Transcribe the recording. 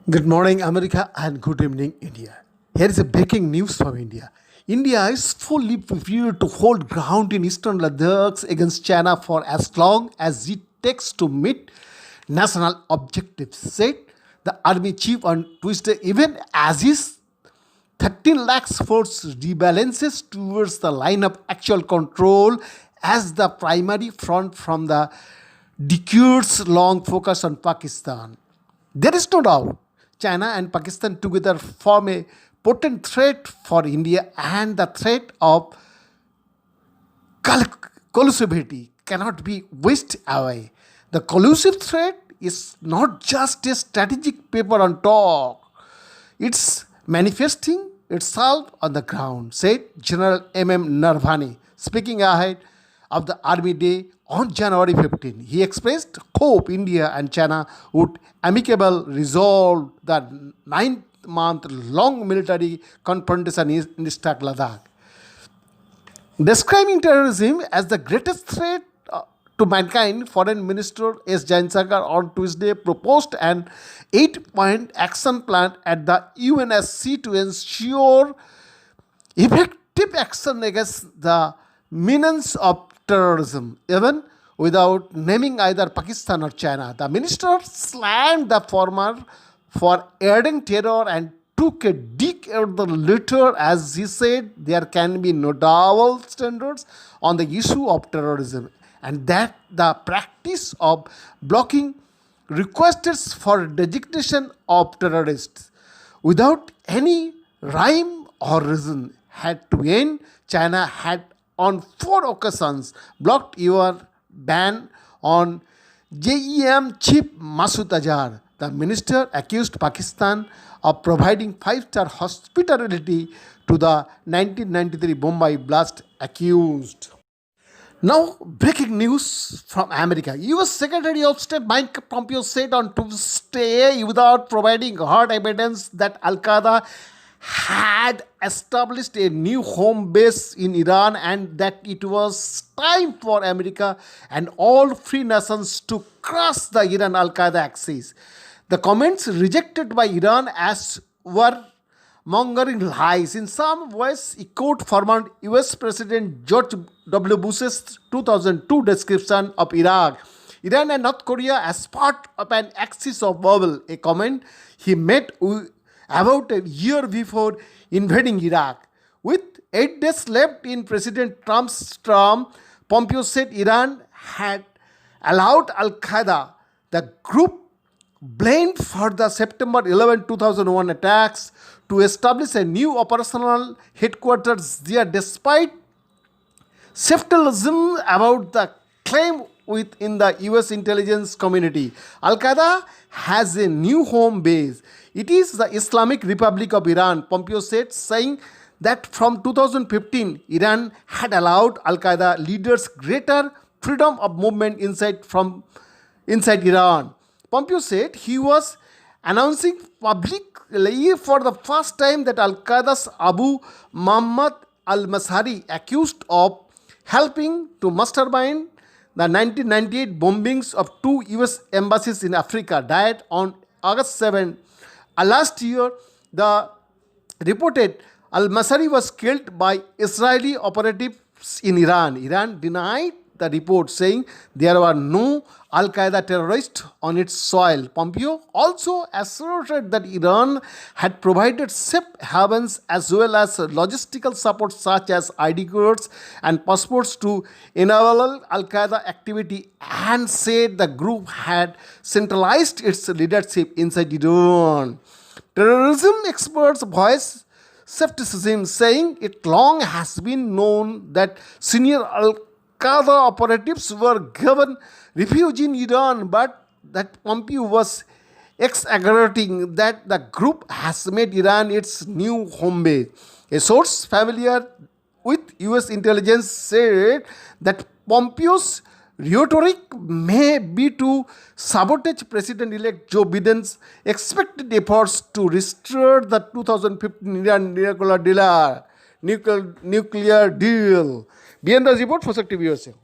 Good morning, America, and good evening, India. Here is a breaking news from India. India is fully prepared to hold ground in eastern Ladakh against China for as long as it takes to meet national objectives, said the army chief on Tuesday, even as his 13 lakhs force rebalances towards the line of actual control as the primary front from the decades-long focus on Pakistan. There is no doubt China and Pakistan together form a potent threat for India, and the threat of collusivity cannot be wished away. The collusive threat is not just a strategic paper on talk, it's manifesting itself on the ground, said General M.M. Narvani, speaking ahead of the Army Day on January 15. He expressed hope India and China would amicably resolve the 9-month-long military confrontation in East Ladakh. Describing terrorism as the greatest threat to mankind, Foreign Minister S. Jaishankar on Tuesday proposed an 8-point action plan at the UNSC to ensure effective action against the menace of terrorism, even without naming either Pakistan or China. The minister slammed the former for aiding terror and took a dig at the latter, as he said there can be no double standards on the issue of terrorism, and that the practice of blocking requests for designation of terrorists without any rhyme or reason had to end. China had on 4 occasions blocked your ban on JEM chief Masood Azhar. The minister accused Pakistan of providing 5-star hospitality to the 1993 Bombay blast accused. Now, breaking news from America. U.S. Secretary of State Mike Pompeo said on Tuesday, without providing hard evidence, that Al-Qaeda had established a new home base in Iran and that it was time for America and all free nations to crush the Iran Al-Qaeda axis. The comments rejected by Iran as were mongering lies, in some ways echoed former US President George W. Bush's 2002 description of Iraq, Iran and North Korea as part of an axis of bubble, a comment he made about a year before invading Iraq. With 8 days left in President Trump's term, Pompeo said Iran had allowed Al-Qaeda, the group blamed for the September 11, 2001 attacks, to establish a new operational headquarters there despite skepticism about the claim within the US intelligence community. Al-Qaeda has a new home base. It is the Islamic Republic of Iran, Pompeo said, saying that from 2015, Iran had allowed Al-Qaeda leaders greater freedom of movement inside Iran. Pompeo said he was announcing publicly for the first time that Al-Qaeda's Abu Muhammad al-Masari, accused of helping to mastermind the 1998 bombings of 2 US embassies in Africa, died on August 7. Last year, the reported al-Masari was killed by Israeli operatives in Iran. Iran denied the report, saying there were no Al-Qaeda terrorists on its soil. Pompeo also asserted that Iran had provided safe havens as well as logistical support such as ID cards and passports to enable Al-Qaeda activity, and said the group had centralized its leadership inside Iran. Terrorism experts voiced skepticism, saying it long has been known that senior Al-Qaeda operatives were given refuge in Iran, but that Pompeo was exaggerating that the group has made Iran its new home base. A source familiar with US intelligence said that Pompeo's rhetoric may be to sabotage President-elect Joe Biden's expected efforts to restore the 2015 Iran nuclear deal. BN Raj report for TV USA.